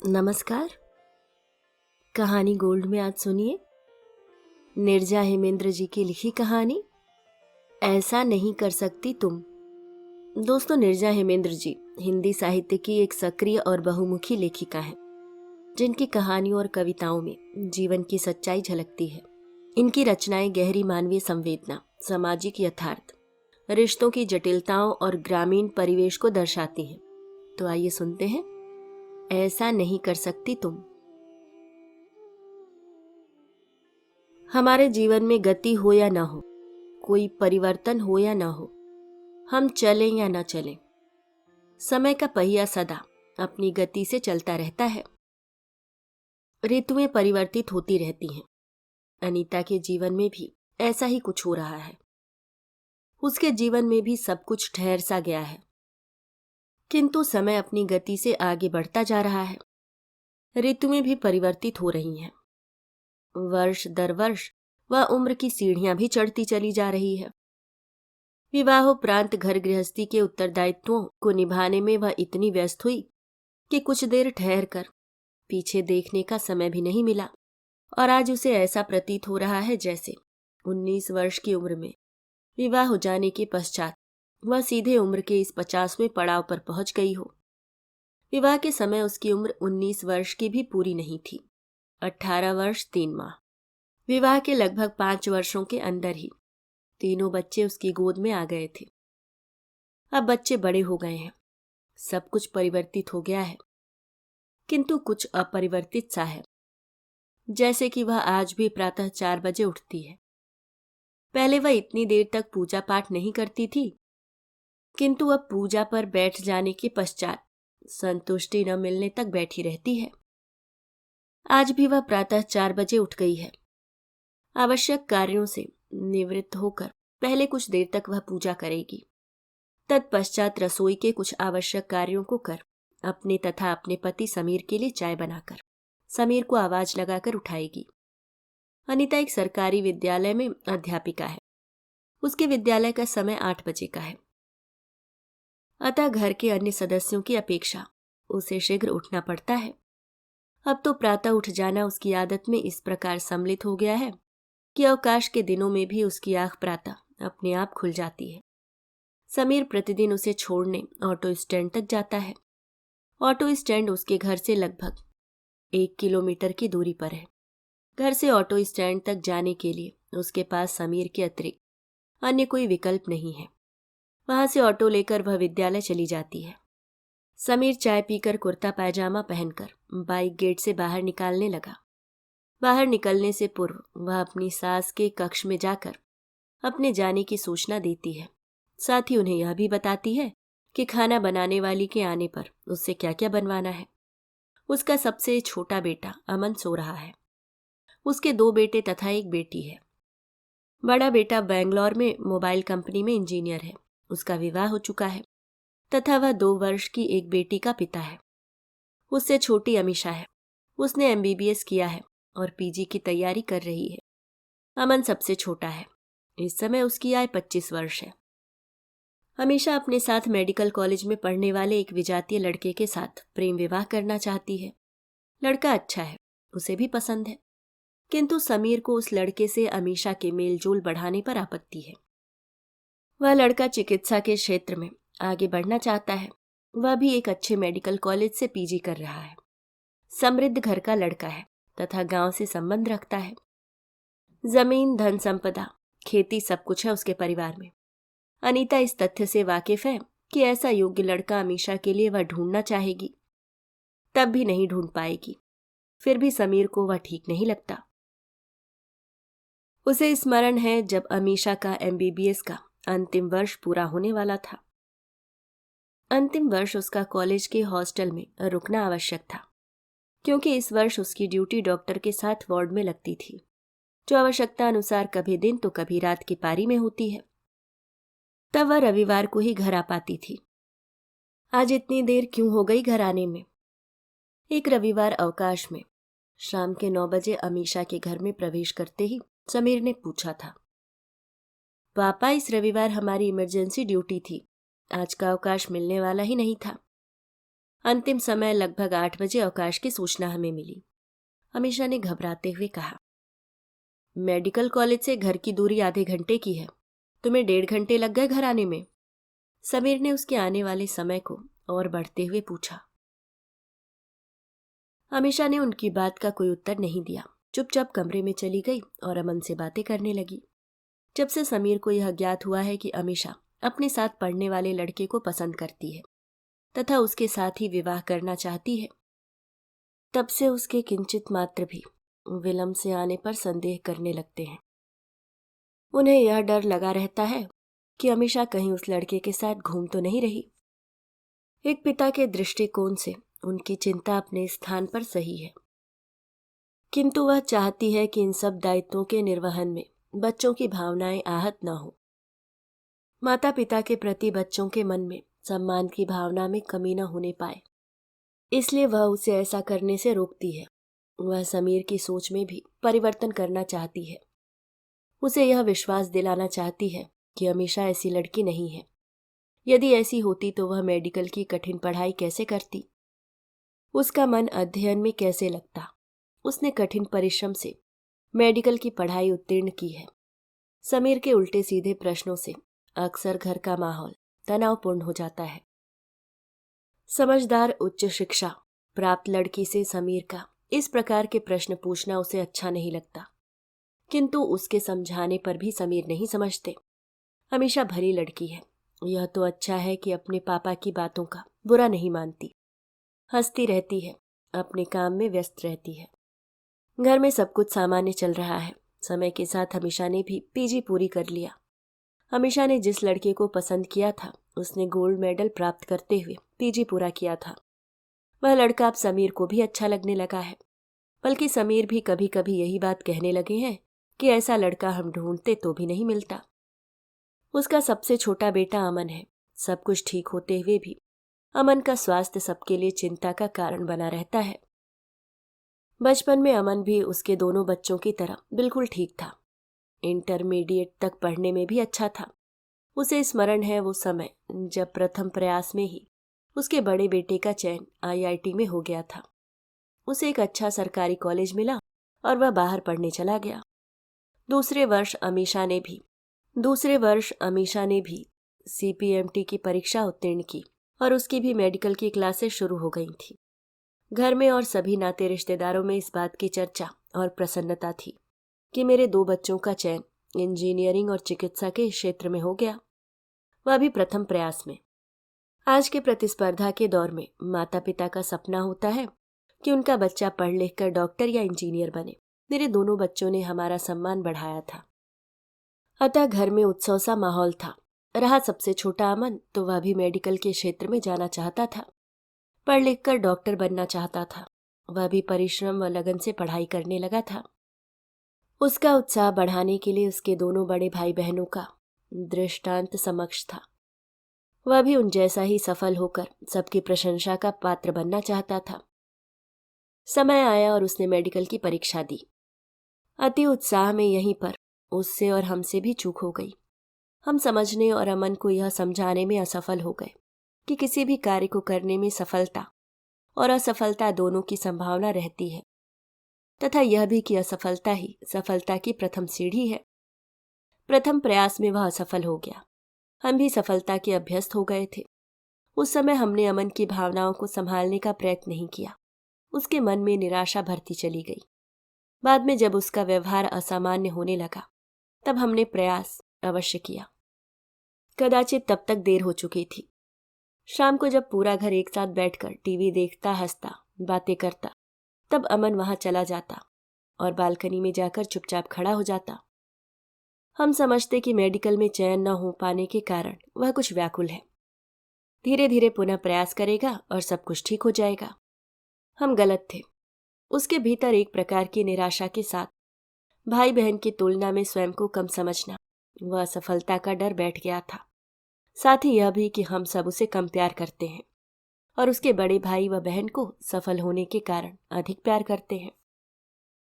नमस्कार। कहानी गोल्ड में आज सुनिए निर्जा हेमेंद्र जी की लिखी कहानी ऐसा नहीं कर सकती तुम। दोस्तों, निर्जा हेमेंद्र जी हिंदी साहित्य की एक सक्रिय और बहुमुखी लेखिका हैं, जिनकी कहानियों और कविताओं में जीवन की सच्चाई झलकती है। इनकी रचनाएं गहरी मानवीय संवेदना, सामाजिक यथार्थ, रिश्तों की जटिलताओं और ग्रामीण परिवेश को दर्शाती हैं। तो आइए सुनते हैं ऐसा नहीं कर सकती तुम। हमारे जीवन में गति हो या ना हो, कोई परिवर्तन हो या ना हो, हम चलें या ना चलें, समय का पहिया सदा अपनी गति से चलता रहता है। ऋतुएं परिवर्तित होती रहती हैं। अनीता के जीवन में भी ऐसा ही कुछ हो रहा है। उसके जीवन में भी सब कुछ ठहर सा गया है, किंतु समय अपनी गति से आगे बढ़ता जा रहा है। ऋतुएं भी परिवर्तित हो रही हैं। वर्ष दर वर्ष वह उम्र की सीढ़ियां भी चढ़ती चली जा रही है। विवाहोपरांत घर गृहस्थी के उत्तरदायित्वों को निभाने में वह इतनी व्यस्त हुई कि कुछ देर ठहर कर पीछे देखने का समय भी नहीं मिला। और आज उसे ऐसा प्रतीत हो रहा है जैसे 19 वर्ष की उम्र में विवाह हो जाने के पश्चात वह सीधे उम्र के इस 50वें पड़ाव पर पहुंच गई हो। विवाह के समय उसकी उम्र 19 वर्ष की भी पूरी नहीं थी, 18 वर्ष 3 माह। विवाह के लगभग 5 वर्षों के अंदर ही तीनों बच्चे उसकी गोद में आ गए थे। अब बच्चे बड़े हो गए हैं, सब कुछ परिवर्तित हो गया है, किंतु कुछ अपरिवर्तित सा है। जैसे कि वह आज भी प्रातः 4 बजे उठती है। पहले वह इतनी देर तक पूजा पाठ नहीं करती थी, किंतु अब पूजा पर बैठ जाने के पश्चात संतुष्टि न मिलने तक बैठी रहती है। आज भी वह प्रातः 4 बजे उठ गई है। आवश्यक कार्यों से निवृत्त होकर पहले कुछ देर तक वह पूजा करेगी। तत्पश्चात रसोई के कुछ आवश्यक कार्यों को कर अपने तथा अपने पति समीर के लिए चाय बनाकर समीर को आवाज लगाकर उठाएगी। अनीता एक सरकारी विद्यालय में अध्यापिका है। उसके विद्यालय का समय 8 बजे का है, अतः घर के अन्य सदस्यों की अपेक्षा उसे शीघ्र उठना पड़ता है। अब तो प्रातः उठ जाना उसकी आदत में इस प्रकार सम्मिलित हो गया है कि अवकाश के दिनों में भी उसकी आंख प्रातः अपने आप खुल जाती है। समीर प्रतिदिन उसे छोड़ने ऑटो स्टैंड तक जाता है। ऑटो स्टैंड उसके घर से लगभग 1 किलोमीटर की दूरी पर है। घर से ऑटो स्टैंड तक जाने के लिए उसके पास समीर के अतिरिक्त अन्य कोई विकल्प नहीं है। वहां से ऑटो लेकर वह विद्यालय चली जाती है। समीर चाय पीकर कुर्ता पैजामा पहनकर बाइक गेट से बाहर निकालने लगा। बाहर निकलने से पूर्व वह अपनी सास के कक्ष में जाकर अपने जाने की सूचना देती है। साथ ही उन्हें यह भी बताती है कि खाना बनाने वाली के आने पर उससे क्या क्या बनवाना है। उसका सबसे छोटा बेटा अमन सो रहा है। उसके 2 बेटे तथा एक बेटी है। बड़ा बेटा बेंगलोर में मोबाइल कंपनी में इंजीनियर है। उसका विवाह हो चुका है तथा वह 2 वर्ष की एक बेटी का पिता है। उससे छोटी अमीषा है। उसने MBBS किया है और PG की तैयारी कर रही है। अमन सबसे छोटा है। इस समय उसकी आयु 25 वर्ष है। अमीषा अपने साथ मेडिकल कॉलेज में पढ़ने वाले एक विजातीय लड़के के साथ प्रेम विवाह करना चाहती है। लड़का अच्छा है, उसे भी पसंद है, किंतु समीर को उस लड़के से अमीषा के मेलजोल बढ़ाने पर आपत्ति है। वह लड़का चिकित्सा के क्षेत्र में आगे बढ़ना चाहता है। वह भी एक अच्छे मेडिकल कॉलेज से PG कर रहा है। समृद्ध घर का लड़का है तथा गांव से संबंध रखता है। जमीन, धन संपदा, खेती सब कुछ है उसके परिवार में। अनीता इस तथ्य से वाकिफ है कि ऐसा योग्य लड़का अमीषा के लिए वह ढूंढना चाहेगी, तब भी नहीं ढूंढ पाएगी। फिर भी समीर को वह ठीक नहीं लगता। उसे स्मरण है जब अमीषा का MBBS का अंतिम वर्ष पूरा होने वाला था। अंतिम वर्ष उसका कॉलेज के हॉस्टल में रुकना आवश्यक था, क्योंकि इस वर्ष उसकी ड्यूटी डॉक्टर के साथ वार्ड में लगती थी, जो आवश्यकता अनुसार कभी दिन तो कभी रात की पारी में होती है। तब वह रविवार को ही घर आ पाती थी। आज इतनी देर क्यों हो गई घर आने में? एक रविवार अवकाश में शाम के 9 बजे अमीषा के घर में प्रवेश करते ही समीर ने पूछा था, पापा, इस रविवार हमारी इमरजेंसी ड्यूटी थी, आज का अवकाश मिलने वाला ही नहीं था। अंतिम समय लगभग 8 बजे अवकाश की सूचना हमें मिली। अमीषा ने घबराते हुए कहा, मेडिकल कॉलेज से घर की दूरी आधे घंटे की है, तुम्हें 1.5 घंटे लग गए घर आने में? समीर ने उसके आने वाले समय को और बढ़ते हुए पूछा। अमीषा ने उनकी बात का कोई उत्तर नहीं दिया, चुपचाप कमरे में चली गई और अमन से बातें करने लगी। जब से समीर को यह ज्ञात हुआ है कि अमीषा अपने साथ पढ़ने वाले लड़के को पसंद करती है तथा उसके साथ ही विवाह करना चाहती है, तब से उसके किंचित मात्र भी विलंब से आने पर संदेह करने लगते हैं। उन्हें यह डर लगा रहता है कि अमीषा कहीं उस लड़के के साथ घूम तो नहीं रही। एक पिता के दृष्टिकोण से उनकी चिंता अपने स्थान पर सही है, किंतु वह चाहती है कि इन सब दायित्वों के निर्वहन में बच्चों की भावनाएं आहत न हो। माता पिता के प्रति बच्चों के मन में सम्मान की भावना में कमी न होने पाए, इसलिए वह उसे ऐसा करने से रोकती है। वह समीर की सोच में भी परिवर्तन करना चाहती है, उसे यह विश्वास दिलाना चाहती है कि अमीषा ऐसी लड़की नहीं है। यदि ऐसी होती तो वह मेडिकल की कठिन पढ़ाई कैसे करती, उसका मन अध्ययन में कैसे लगता। उसने कठिन परिश्रम से मेडिकल की पढ़ाई उत्तीर्ण की है। समीर के उल्टे सीधे प्रश्नों से अक्सर घर का माहौल तनावपूर्ण हो जाता है। समझदार उच्च शिक्षा प्राप्त लड़की से समीर का इस प्रकार के प्रश्न पूछना उसे अच्छा नहीं लगता, किंतु उसके समझाने पर भी समीर नहीं समझते। अमीषा भली लड़की है, यह तो अच्छा है कि अपने पापा की बातों का बुरा नहीं मानती, हंसती रहती है, अपने काम में व्यस्त रहती है। घर में सब कुछ सामान्य चल रहा है। समय के साथ अमीषा ने भी पीजी पूरी कर लिया। अमीषा ने जिस लड़के को पसंद किया था उसने गोल्ड मेडल प्राप्त करते हुए पीजी पूरा किया था। वह लड़का अब समीर को भी अच्छा लगने लगा है, बल्कि समीर भी कभी कभी यही बात कहने लगे हैं कि ऐसा लड़का हम ढूंढते तो भी नहीं मिलता। उसका सबसे छोटा बेटा अमन है। सब कुछ ठीक होते हुए भी अमन का स्वास्थ्य सबके लिए चिंता का कारण बना रहता है। बचपन में अमन भी उसके दोनों बच्चों की तरह बिल्कुल ठीक था। इंटरमीडिएट तक पढ़ने में भी अच्छा था। उसे स्मरण है वो समय जब प्रथम प्रयास में ही उसके बड़े बेटे का चयन आईआईटी में हो गया था। उसे एक अच्छा सरकारी कॉलेज मिला और वह बाहर पढ़ने चला गया। दूसरे वर्ष अमीषा ने भी सीपीएमटी की परीक्षा उत्तीर्ण की और उसकी भी मेडिकल की क्लासेस शुरू हो गई थी। घर में और सभी नाते रिश्तेदारों में इस बात की चर्चा और प्रसन्नता थी कि मेरे 2 बच्चों का चयन इंजीनियरिंग और चिकित्सा के क्षेत्र में हो गया, वह भी प्रथम प्रयास में। आज के प्रतिस्पर्धा के दौर में माता पिता का सपना होता है कि उनका बच्चा पढ़ लिख कर डॉक्टर या इंजीनियर बने। मेरे दोनों बच्चों ने हमारा सम्मान बढ़ाया था, अतः घर में उत्सव सा माहौल था। रहा सबसे छोटा अमन, तो वह भी मेडिकल के क्षेत्र में जाना चाहता था, पढ़ लिख कर डॉक्टर बनना चाहता था। वह भी परिश्रम व लगन से पढ़ाई करने लगा था। उसका उत्साह बढ़ाने के लिए उसके दोनों बड़े भाई बहनों का दृष्टांत समक्ष था। वह भी उन जैसा ही सफल होकर सबकी प्रशंसा का पात्र बनना चाहता था। समय आया और उसने मेडिकल की परीक्षा दी। अति उत्साह में यहीं पर उससे और हमसे भी चूक हो गई। हम समझने और अमन को यह समझाने में असफल हो गए कि किसी भी कार्य को करने में सफलता और असफलता दोनों की संभावना रहती है, तथा यह भी कि असफलता ही सफलता की प्रथम सीढ़ी है। प्रथम प्रयास में वह असफल हो गया। हम भी सफलता के अभ्यस्त हो गए थे। उस समय हमने अमन की भावनाओं को संभालने का प्रयत्न नहीं किया। उसके मन में निराशा भरती चली गई। बाद में जब उसका व्यवहार असामान्य होने लगा तब हमने प्रयास अवश्य किया। कदाचित तब तक देर हो चुकी थी। शाम को जब पूरा घर एक साथ बैठकर टीवी देखता, हंसता, बातें करता, तब अमन वहां चला जाता और बालकनी में जाकर चुपचाप खड़ा हो जाता। हम समझते कि मेडिकल में चयन न हो पाने के कारण वह कुछ व्याकुल है। धीरे धीरे पुनः प्रयास करेगा और सब कुछ ठीक हो जाएगा। हम गलत थे। उसके भीतर एक प्रकार की निराशा के साथ भाई बहन की तुलना में स्वयं को कम समझना व असफलता का डर बैठ गया था। साथ ही यह भी कि हम सब उसे कम प्यार करते हैं और उसके बड़े भाई व बहन को सफल होने के कारण अधिक प्यार करते हैं।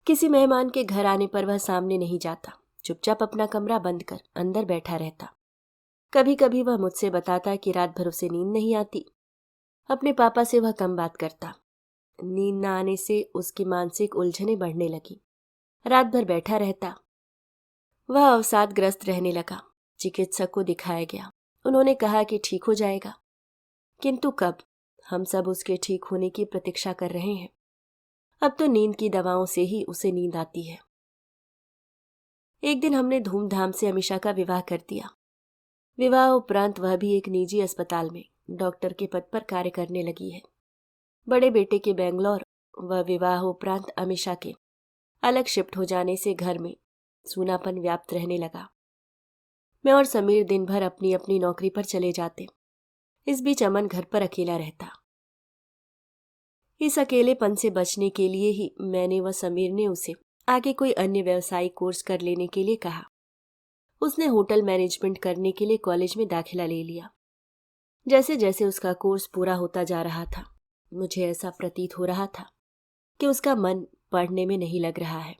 किसी मेहमान के घर आने पर वह सामने नहीं जाता, चुपचाप अपना कमरा बंद कर अंदर बैठा रहता। कभी कभी वह मुझसे बताता कि रात भर उसे नींद नहीं आती। अपने पापा से वह कम बात करता। नींद न आने से उसकी मानसिक उलझनें बढ़ने लगी। रात भर बैठा रहता। वह अवसादग्रस्त रहने लगा। चिकित्सक को दिखाया गया। उन्होंने कहा कि ठीक हो जाएगा, किंतु कब? हम सब उसके ठीक होने की प्रतीक्षा कर रहे हैं। अब तो नींद की दवाओं से ही उसे नींद आती है। एक दिन हमने धूमधाम से अमीषा का विवाह कर दिया। विवाह उपरांत वह भी एक निजी अस्पताल में डॉक्टर के पद पर कार्य करने लगी है। बड़े बेटे के बेंगलौर व विवाह उपरांत अमीषा के अलग शिफ्ट हो जाने से घर में सूनापन व्याप्त रहने लगा। मैं और समीर दिन भर अपनी अपनी नौकरी पर चले जाते। इस बीच अमन घर पर अकेला रहता। इस अकेलेपन से बचने के लिए ही मैंने व समीर ने उसे आगे कोई अन्य व्यावसायिक कोर्स कर लेने के लिए कहा। उसने होटल मैनेजमेंट करने के लिए कॉलेज में दाखिला ले लिया। जैसे जैसे उसका कोर्स पूरा होता जा रहा था, मुझे ऐसा प्रतीत हो रहा था कि उसका मन पढ़ने में नहीं लग रहा है।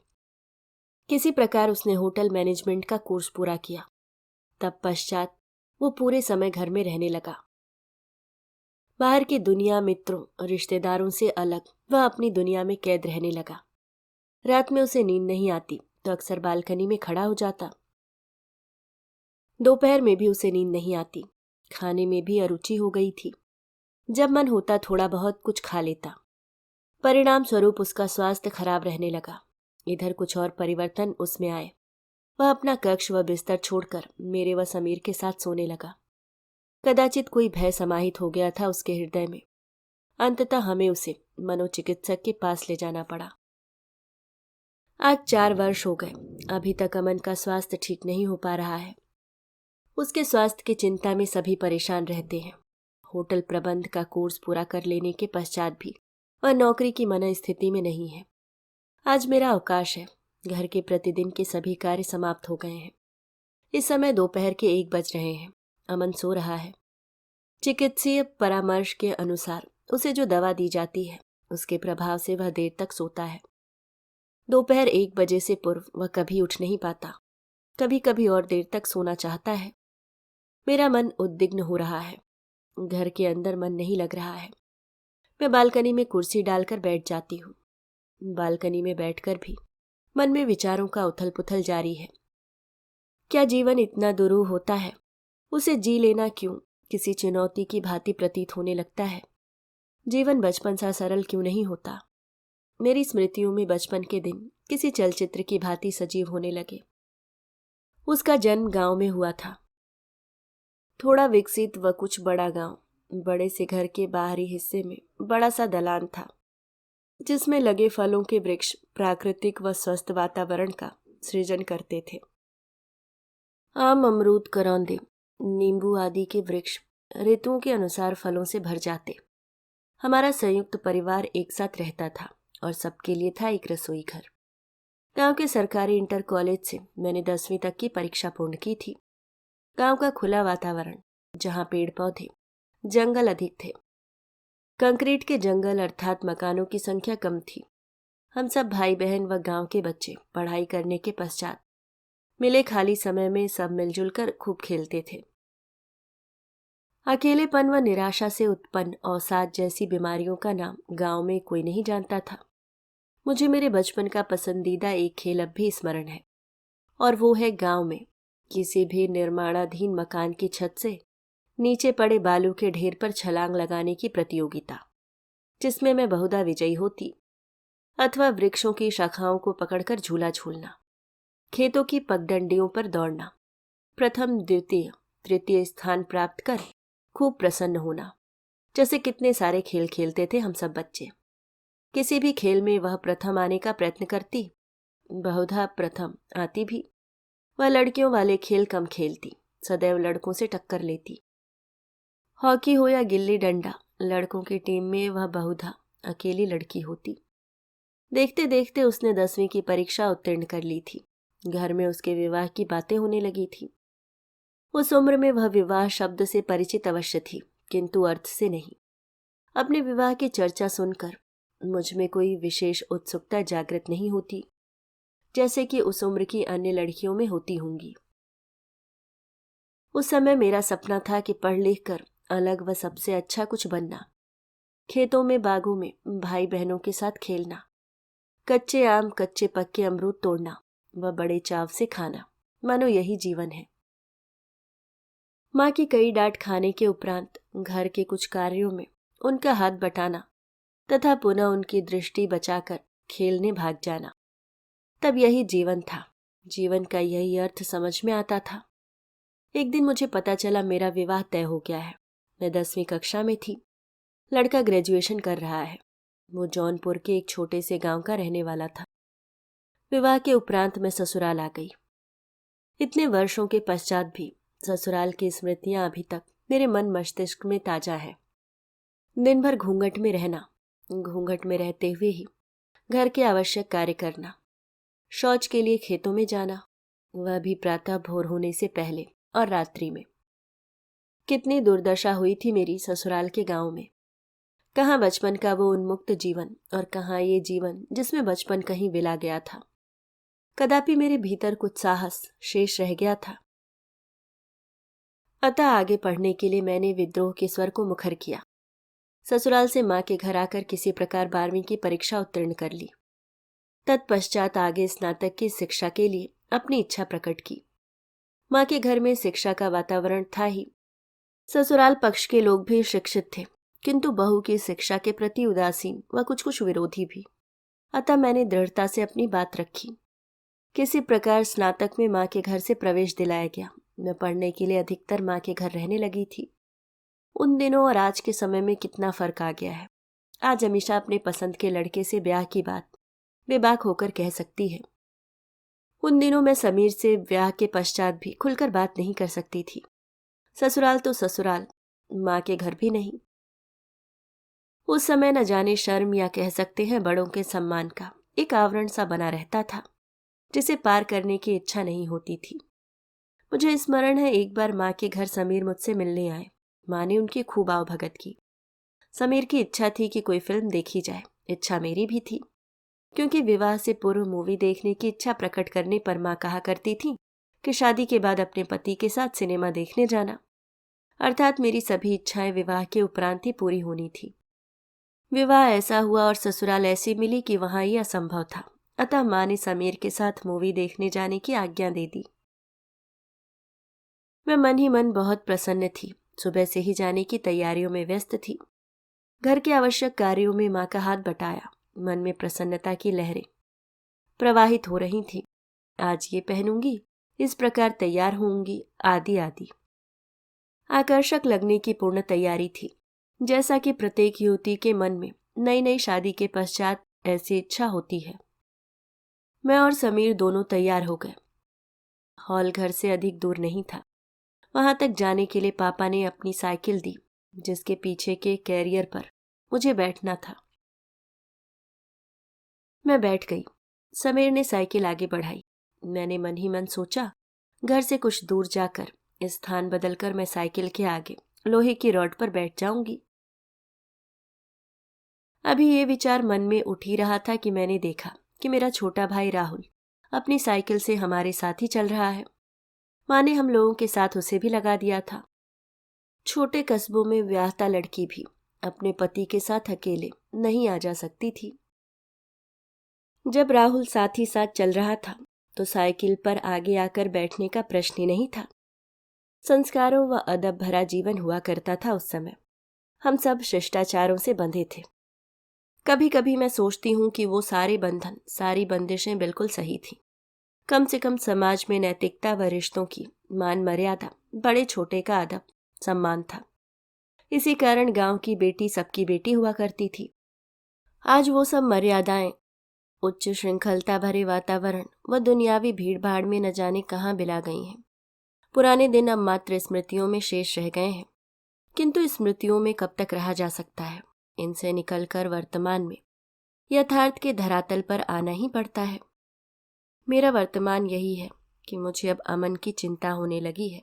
किसी प्रकार उसने होटल मैनेजमेंट का कोर्स पूरा किया। तब पश्चात वो पूरे समय घर में रहने लगा। बाहर की दुनिया, मित्रों और रिश्तेदारों से अलग वह अपनी दुनिया में कैद रहने लगा। रात में उसे नींद नहीं आती तो अक्सर बालकनी में खड़ा हो जाता। दोपहर में भी उसे नींद नहीं आती। खाने में भी अरुचि हो गई थी। जब मन होता थोड़ा बहुत कुछ खा लेता। परिणाम स्वरूप उसका स्वास्थ्य खराब रहने लगा। इधर कुछ और परिवर्तन उसमें आए। वह अपना कक्ष व बिस्तर छोड़कर मेरे व समीर के साथ सोने लगा। कदाचित कोई भय समाहित हो गया था उसके हृदय में। अंततः हमें उसे मनोचिकित्सक के पास ले जाना पड़ा। आज 4 वर्ष हो गए। अभी तक अमन का स्वास्थ्य ठीक नहीं हो पा रहा है। उसके स्वास्थ्य की चिंता में सभी परेशान रहते हैं। होटल प्रबंध का कोर्स पूरा कर लेने के पश्चात भी वह नौकरी की मनस्थिति में नहीं है। आज मेरा अवकाश है। घर के प्रतिदिन के सभी कार्य समाप्त हो गए हैं। इस समय दोपहर के 1 बज रहे हैं। अमन सो रहा है। चिकित्सीय परामर्श के अनुसार उसे जो दवा दी जाती है उसके प्रभाव से वह देर तक सोता है। दोपहर 1 बजे से पूर्व वह कभी उठ नहीं पाता। कभी कभी और देर तक सोना चाहता है। मेरा मन उद्विग्न हो रहा है। घर के अंदर मन नहीं लग रहा है। मैं बालकनी में कुर्सी डालकर बैठ जाती हूँ। बालकनी में बैठकर भी मन में विचारों का उथल पुथल जारी है। क्या जीवन इतना दुरूह होता है? उसे जी लेना क्यों किसी चुनौती की भांति प्रतीत होने लगता है? जीवन बचपन सा सरल क्यों नहीं होता? मेरी स्मृतियों में बचपन के दिन किसी चलचित्र की भांति सजीव होने लगे। उसका जन्म गांव में हुआ था। थोड़ा विकसित व कुछ बड़ा गांव। बड़े से घर के बाहरी हिस्से में बड़ा सा दलान था, जिसमें लगे फलों के वृक्ष प्राकृतिक व स्वस्थ वातावरण का सृजन करते थे। आम, अमरूद, करौंदे, नींबू आदि के वृक्ष ऋतुओं के अनुसार फलों से भर जाते। हमारा संयुक्त परिवार एक साथ रहता था और सबके लिए था एक रसोई घर। गांव के सरकारी इंटर कॉलेज से मैंने 10वीं तक की परीक्षा पूर्ण की थी। गांव का खुला वातावरण, जहां पेड़ पौधे, जंगल अधिक थे। कंक्रीट के जंगल अर्थात मकानों की संख्या कम थी। हम सब भाई बहन व गांव के बच्चे पढ़ाई करने के पश्चात मिले खाली समय में सब मिलजुल कर खूब खेलते थे। अकेलेपन व निराशा से उत्पन्न अवसाद जैसी बीमारियों का नाम गांव में कोई नहीं जानता था। मुझे मेरे बचपन का पसंदीदा एक खेल अब भी स्मरण है, और वो है गांव में किसी भी निर्माणाधीन मकान की छत से नीचे पड़े बालू के ढेर पर छलांग लगाने की प्रतियोगिता, जिसमें मैं बहुधा विजयी होती, अथवा वृक्षों की शाखाओं को पकड़कर झूला झूलना, खेतों की पगडंडियों पर दौड़ना, प्रथम, द्वितीय, तृतीय स्थान प्राप्त कर खूब प्रसन्न होना। जैसे कितने सारे खेल खेलते थे हम सब बच्चे। किसी भी खेल में वह प्रथम आने का प्रयत्न करती, बहुधा प्रथम आती भी। वह लड़कियों वाले खेल कम खेलती, सदैव लड़कों से टक्कर लेती। हॉकी हो या गिल्ली डंडा, लड़कों की टीम में वह बहुधा अकेली लड़की होती। देखते देखते उसने 10वीं की परीक्षा उत्तीर्ण कर ली थी। घर में उसके विवाह की बातें होने लगी थी। उस उम्र में वह विवाह शब्द से परिचित अवश्य थी, किंतु अर्थ से नहीं। अपने विवाह की चर्चा सुनकर मुझ में कोई विशेष उत्सुकता जागृत नहीं होती, जैसे कि उस उम्र की अन्य लड़कियों में होती होंगी। उस समय मेरा सपना था कि पढ़ लिख कर अलग व सबसे अच्छा कुछ बनना, खेतों में, बागों में भाई बहनों के साथ खेलना, कच्चे आम, कच्चे पक्के अमरूद तोड़ना व बड़े चाव से खाना, मानो यही जीवन है। माँ की कई डांट खाने के उपरांत घर के कुछ कार्यों में उनका हाथ बटाना तथा पुनः उनकी दृष्टि बचाकर खेलने भाग जाना, तब यही जीवन था। जीवन का यही अर्थ समझ में आता था। एक दिन मुझे पता चला मेरा विवाह तय हो गया है। मैं 10वीं कक्षा में थी। लड़का ग्रेजुएशन कर रहा है। वो जौनपुर के एक छोटे से गांव का रहने वाला था। विवाह के उपरांत मैं ससुराल आ गई। इतने वर्षों के पश्चात भी ससुराल की स्मृतियां अभी तक मेरे मन मस्तिष्क में ताजा है। दिन भर घूंघट में रहना, घूंघट में रहते हुए ही घर के आवश्यक कार्य करना, शौच के लिए खेतों में जाना, वह भी प्रातः भोर होने से पहले और रात्रि में। कितनी दुर्दशा हुई थी मेरी ससुराल के गांव में। कहाँ बचपन का वो उन्मुक्त जीवन और कहाँ ये जीवन जिसमें बचपन कहीं विला गया था। कदापि मेरे भीतर कुछ साहस शेष रह गया था। अतः आगे पढ़ने के लिए मैंने विद्रोह के स्वर को मुखर किया। ससुराल से माँ के घर आकर किसी प्रकार 12वीं की परीक्षा उत्तीर्ण कर ली। तत्पश्चात आगे स्नातक की शिक्षा के लिए अपनी इच्छा प्रकट की। माँ के घर में शिक्षा का वातावरण था ही। ससुराल पक्ष के लोग भी शिक्षित थे, किंतु बहू की शिक्षा के प्रति उदासीन व कुछ विरोधी भी। अतः मैंने दृढ़ता से अपनी बात रखी। किसी प्रकार स्नातक में माँ के घर से प्रवेश दिलाया गया। मैं पढ़ने के लिए अधिकतर माँ के घर रहने लगी थी। उन दिनों और आज के समय में कितना फर्क आ गया है। आज अमीषा अपने पसंद के लड़के से ब्याह की बात बेबाक होकर कह सकती है। उन दिनों मैं समीर से ब्याह के पश्चात भी खुलकर बात नहीं कर सकती थी। ससुराल तो ससुराल, माँ के घर भी नहीं। उस समय न जाने शर्म या कह सकते हैं बड़ों के सम्मान का एक आवरण सा बना रहता था, जिसे पार करने की इच्छा नहीं होती थी। मुझे स्मरण है, एक बार माँ के घर समीर मुझसे मिलने आए। माँ ने उनकी खूब आवभगत की। समीर की इच्छा थी कि कोई फिल्म देखी जाए। इच्छा मेरी भी थी, क्योंकि विवाह से पूर्व मूवी देखने की इच्छा प्रकट करने पर माँ कहा करती थी कि शादी के बाद अपने पति के साथ सिनेमा देखने जाना। अर्थात मेरी सभी इच्छाएं विवाह के उपरांत ही पूरी होनी थी। विवाह ऐसा हुआ और ससुराल ऐसी मिली कि वहां ये असंभव था। अतः माँ ने समीर के साथ मूवी देखने जाने की आज्ञा दे दी। मैं मन ही मन बहुत प्रसन्न थी। सुबह से ही जाने की तैयारियों में व्यस्त थी। घर के आवश्यक कार्यों में माँ का हाथ बटाया। मन में प्रसन्नता की लहरें प्रवाहित हो रही थी। आज ये पहनूंगी, इस प्रकार तैयार होंगी, आदि आदि। आकर्षक लगने की पूर्ण तैयारी थी, जैसा कि प्रत्येक युवती के मन में नई नई शादी के पश्चात ऐसी इच्छा होती है। मैं और समीर दोनों तैयार हो गए। हॉल घर से अधिक दूर नहीं था। वहां तक जाने के लिए पापा ने अपनी साइकिल दी, जिसके पीछे के कैरियर पर मुझे बैठना था। मैं बैठ गई। समीर ने साइकिल आगे बढ़ाई। मैंने मन ही मन सोचा, घर से कुछ दूर जाकर स्थान बदलकर मैं साइकिल के आगे लोहे की रॉड पर बैठ जाऊंगी। अभी ये विचार मन में उठ ही रहा था कि मैंने देखा कि मेरा छोटा भाई राहुल अपनी साइकिल से हमारे साथ ही चल रहा है। माँ ने हम लोगों के साथ उसे भी लगा दिया था। छोटे कस्बों में ब्याहता लड़की भी अपने पति के साथ अकेले नहीं आ जा सकती थी। जब राहुल साथ ही साथ चल रहा था तो साइकिल पर आगे आकर बैठने का प्रश्न ही नहीं था। संस्कारों व अदब भरा जीवन हुआ करता था उस समय। हम सब शिष्टाचारों से बंधे थे। कभी कभी मैं सोचती हूँ कि वो सारे बंधन, सारी बंदिशें बिल्कुल सही थी। कम से कम समाज में नैतिकता व रिश्तों की मान मर्यादा, बड़े छोटे का अदब, सम्मान था। इसी कारण गांव की बेटी सबकी बेटी हुआ करती थी। आज वो सब मर्यादाएं उच्च श्रृंखलता भरे वातावरण व दुनियावी भीड़भाड़ में न जाने कहाँ बिला गई हैं। पुराने दिन अब मात्र स्मृतियों में शेष रह गए हैं, किंतु स्मृतियों में कब तक रहा जा सकता है। इनसे निकलकर वर्तमान में यथार्थ के धरातल पर आना ही पड़ता है। मेरा वर्तमान यही है कि मुझे अब अमन की चिंता होने लगी है।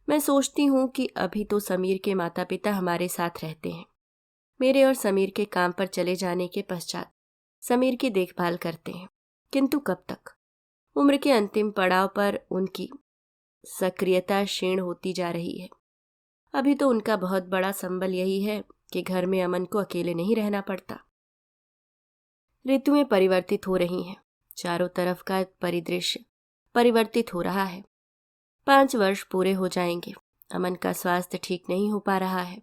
मैं सोचती हूँ कि अभी तो समीर के माता पिता हमारे साथ रहते हैं। मेरे और समीर के काम पर चले जाने के पश्चात समीर की देखभाल करते हैं, किंतु कब तक। उम्र के अंतिम पड़ाव पर उनकी सक्रियता क्षीण होती जा रही है। अभी तो उनका बहुत बड़ा संबल यही है कि घर में अमन को अकेले नहीं रहना पड़ता। ऋतुएं परिवर्तित हो रही हैं, चारों तरफ का परिदृश्य परिवर्तित हो रहा है। 5 वर्ष पूरे हो जाएंगे, अमन का स्वास्थ्य ठीक नहीं हो पा रहा है।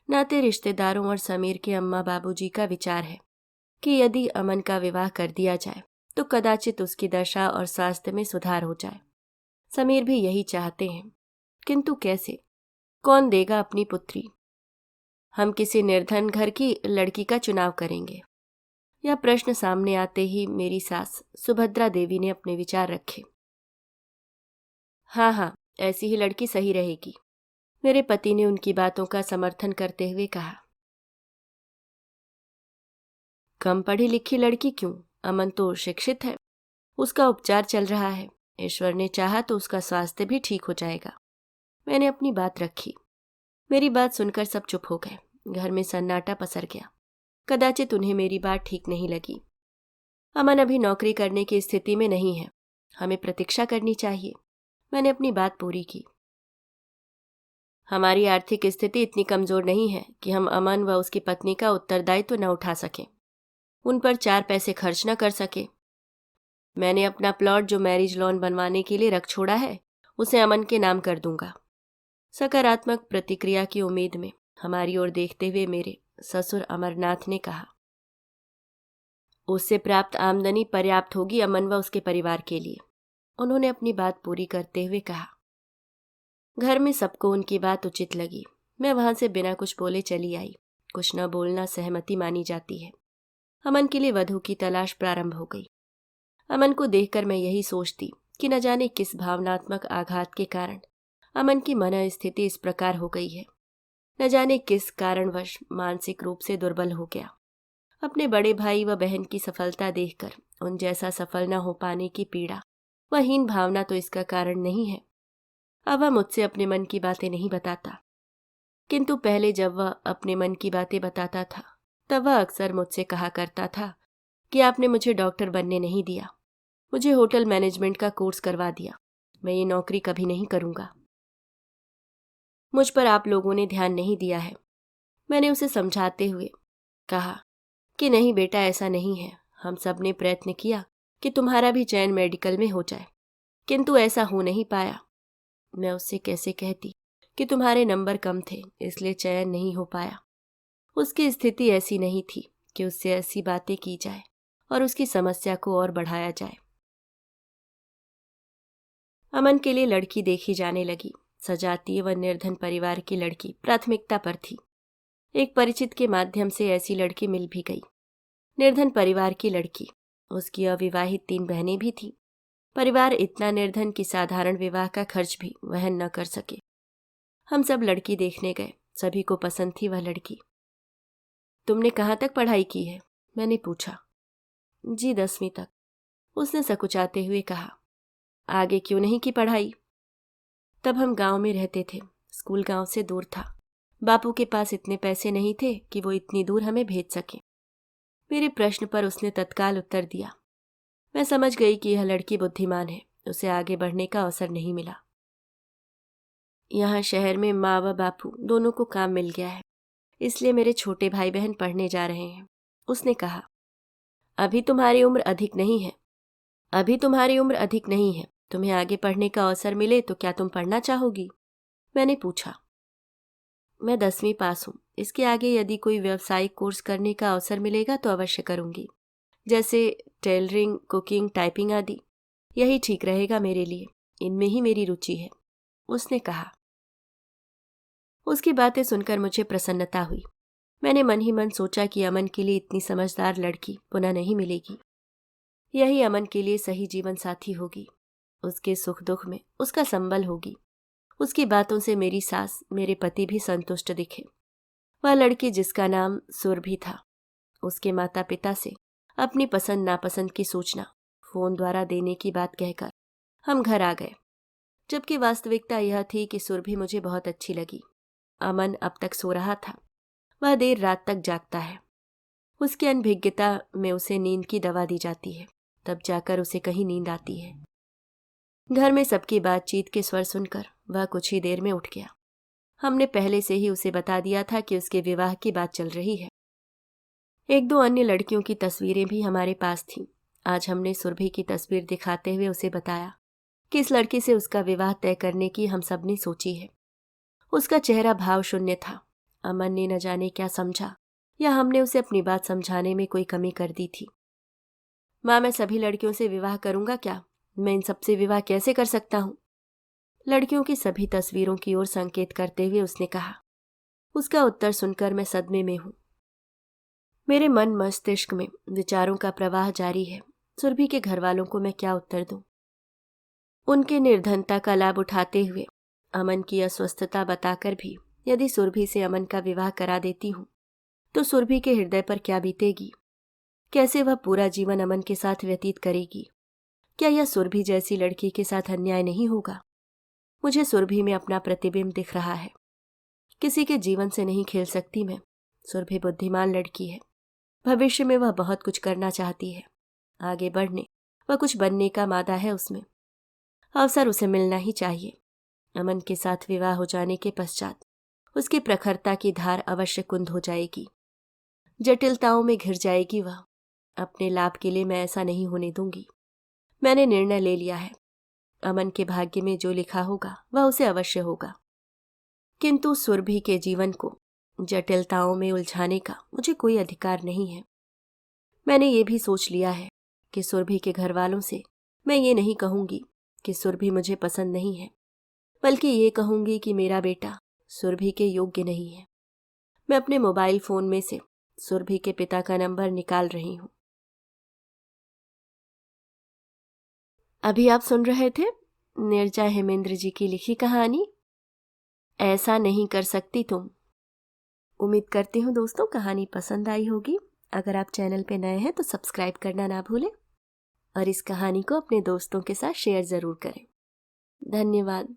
नाते रिश्तेदारों और समीर के अम्मा बाबूजी का विचार है कि यदि अमन का विवाह कर दिया जाए तो कदाचित उसकी दशा और स्वास्थ्य में सुधार हो जाए। समीर भी यही चाहते हैं, किंतु कैसे? कौन देगा अपनी पुत्री? हम किसी निर्धन घर की लड़की का चुनाव करेंगे। यह प्रश्न सामने आते ही मेरी सास सुभद्रा देवी ने अपने विचार रखे। हाँ, ऐसी ही लड़की सही रहेगी, मेरे पति ने उनकी बातों का समर्थन करते हुए कहा। कम पढ़ी लिखी लड़की क्यों? अमन तो शिक्षित है, उसका उपचार चल रहा है, ईश्वर ने चाहा तो उसका स्वास्थ्य भी ठीक हो जाएगा। मैंने अपनी बात रखी। मेरी बात सुनकर सब चुप हो गए। घर में सन्नाटा पसर गया। कदाचित उन्हें मेरी बात ठीक नहीं लगी। अमन अभी नौकरी करने की स्थिति में नहीं है, हमें प्रतीक्षा करनी चाहिए। मैंने अपनी बात पूरी की। हमारी आर्थिक स्थिति इतनी कमजोर नहीं है कि हम अमन व उसकी पत्नी का उत्तरदायित्व न उठा सकें, उन पर 4 पैसे खर्च न कर सके। मैंने अपना प्लॉट जो मैरिज लॉन बनवाने के लिए रख छोड़ा है उसे अमन के नाम कर दूंगा। सकारात्मक प्रतिक्रिया की उम्मीद में हमारी ओर देखते हुए मेरे ससुर अमरनाथ ने कहा, उससे प्राप्त आमदनी पर्याप्त होगी अमन व उसके परिवार के लिए। उन्होंने अपनी बात पूरी करते हुए कहा। घर में सबको उनकी बात उचित लगी। मैं वहां से बिना कुछ बोले चली आई। कुछ न बोलना सहमति मानी जाती है। अमन के लिए वधू की तलाश प्रारंभ हो गई। अमन को देखकर मैं यही सोचती कि न जाने किस भावनात्मक आघात के कारण अमन की मन स्थिति इस प्रकार हो गई है। न जाने किस कारणवश मानसिक रूप से दुर्बल हो गया। अपने बड़े भाई व बहन की सफलता देखकर उन जैसा सफल न हो पाने की पीड़ा व हीन भावना तो इसका कारण नहीं है। अब वह मुझसे अपने मन की बातें नहीं बताता, किंतु पहले जब वह अपने मन की बातें बताता था तब वह अक्सर मुझसे कहा करता था कि आपने मुझे डॉक्टर बनने नहीं दिया, मुझे होटल मैनेजमेंट का कोर्स करवा दिया, मैं ये नौकरी कभी नहीं करूंगा। मुझ पर आप लोगों ने ध्यान नहीं दिया है। मैंने उसे समझाते हुए कहा कि नहीं बेटा, ऐसा नहीं है। हम सब ने प्रयत्न किया कि तुम्हारा भी चयन मेडिकल में हो जाए, किंतु ऐसा हो नहीं पाया। मैं उससे कैसे कहती कि तुम्हारे नंबर कम थे इसलिए चयन नहीं हो पाया। उसकी स्थिति ऐसी नहीं थी कि उससे ऐसी बातें की जाए और उसकी समस्या को और बढ़ाया जाए। अमन के लिए लड़की देखी जाने लगी। सजातीय व निर्धन परिवार की लड़की प्राथमिकता पर थी। एक परिचित के माध्यम से ऐसी लड़की मिल भी गई। निर्धन परिवार की लड़की, उसकी अविवाहित 3 बहनें भी थीं। परिवार इतना निर्धन कि साधारण विवाह का खर्च भी वहन न कर सके। हम सब लड़की देखने गए। सभी को पसंद थी वह लड़की। तुमने कहाँ तक पढ़ाई की है? मैंने पूछा। जी 10वीं तक, उसने सकुचाते हुए कहा। आगे क्यों नहीं की पढ़ाई? तब हम गांव में रहते थे, स्कूल गांव से दूर था। बापू के पास इतने पैसे नहीं थे कि वो इतनी दूर हमें भेज सके। मेरे प्रश्न पर उसने तत्काल उत्तर दिया। मैं समझ गई कि यह लड़की बुद्धिमान है, उसे आगे बढ़ने का अवसर नहीं मिला। यहाँ शहर में माँ व बापू दोनों को काम मिल गया है, इसलिए मेरे छोटे भाई बहन पढ़ने जा रहे हैं। उसने कहा, अभी तुम्हारी उम्र अधिक नहीं है, तुम्हें आगे पढ़ने का अवसर मिले तो क्या तुम पढ़ना चाहोगी? मैंने पूछा। मैं 10वीं पास हूँ, इसके आगे यदि कोई व्यावसायिक कोर्स करने का अवसर मिलेगा तो अवश्य करूंगी, जैसे टेलरिंग, कुकिंग, टाइपिंग आदि। यही ठीक रहेगा मेरे लिए, इनमें ही मेरी रुचि है, उसने कहा। उसकी बातें सुनकर मुझे प्रसन्नता हुई। मैंने मन ही मन सोचा कि अमन के लिए इतनी समझदार लड़की पुनः नहीं मिलेगी। यही अमन के लिए सही जीवन साथी होगी। उसके सुख दुख में उसका संबल होगी। उसकी बातों से मेरी सास, मेरे पति भी संतुष्ट दिखे। वह लड़की जिसका नाम सुरभि था, उसके माता पिता से अपनी पसंद नापसंद की सूचना फोन द्वारा देने की बात कहकर हम घर आ गए, जबकि वास्तविकता यह थी कि सुरभि मुझे बहुत अच्छी लगी। अमन अब तक सो रहा था, वह देर रात तक जागता है। उसकी अनभिज्ञता में उसे नींद की दवा दी जाती है, तब जाकर उसे कहीं नींद आती है। घर में सबकी बातचीत के स्वर सुनकर वह कुछ ही देर में उठ गया। हमने पहले से ही उसे बता दिया था कि उसके विवाह की बात चल रही है। एक दो अन्य लड़कियों की तस्वीरें भी हमारे पास थीं। आज हमने सुरभि की तस्वीर दिखाते हुए उसे बताया कि इस लड़की से उसका विवाह तय करने की हम सब ने सोची है। उसका चेहरा भाव शून्य था। अमन ने न जाने क्या समझा या हमने उसे अपनी बात समझाने में कोई कमी कर दी थी। माँ, मैं सभी लड़कियों से विवाह करूंगा क्या? मैं इन सबसे विवाह कैसे कर सकता हूँ? लड़कियों की सभी तस्वीरों की ओर संकेत करते हुए उसने कहा। उसका उत्तर सुनकर मैं सदमे में हूं। मेरे मन मस्तिष्क में विचारों का प्रवाह जारी है। सुरभि के घर वालों को मैं क्या उत्तर दूं? उनके निर्धनता का लाभ उठाते हुए अमन की अस्वस्थता बताकर भी यदि सुरभि से अमन का विवाह करा देती हूं तो सुरभि के हृदय पर क्या बीतेगी? कैसे वह पूरा जीवन अमन के साथ व्यतीत करेगी? क्या यह सुरभि जैसी लड़की के साथ अन्याय नहीं होगा? मुझे सुरभि में अपना प्रतिबिंब दिख रहा है। किसी के जीवन से नहीं खेल सकती मैं। सुरभि बुद्धिमान लड़की है। भविष्य में वह बहुत कुछ करना चाहती है। आगे बढ़ने वह कुछ बनने का मादा है उसमें। अवसर उसे मिलना ही चाहिए। अमन के साथ विवाह हो जाने के पश्चात उसकी प्रखरता की धार अवश्य कुंद हो जाएगी। जटिलताओं में घिर जाएगी वह। अपने लाभ के लिए मैं ऐसा नहीं होने दूंगी। मैंने निर्णय ले लिया है। अमन के भाग्य में जो लिखा होगा वह उसे अवश्य होगा। किंतु सुरभि के जीवन को जटिलताओं में उलझाने का मुझे कोई अधिकार नहीं है। मैंने ये भी सोच लिया है कि सुरभि के घर वालों से मैं ये नहीं कहूंगी कि सुरभि मुझे पसंद नहीं है, बल्कि ये कहूंगी कि मेरा बेटा सुरभि के योग्य नहीं है। मैं अपने मोबाइल फोन में से सुरभि के पिता का नंबर निकाल रही हूं। अभी आप सुन रहे थे नीरजा हेमेंद्र जी की लिखी कहानी ऐसा नहीं कर सकती तुम। उम्मीद करती हूँ दोस्तों कहानी पसंद आई होगी। अगर आप चैनल पे नए हैं तो सब्सक्राइब करना ना भूलें और इस कहानी को अपने दोस्तों के साथ शेयर ज़रूर करें। धन्यवाद।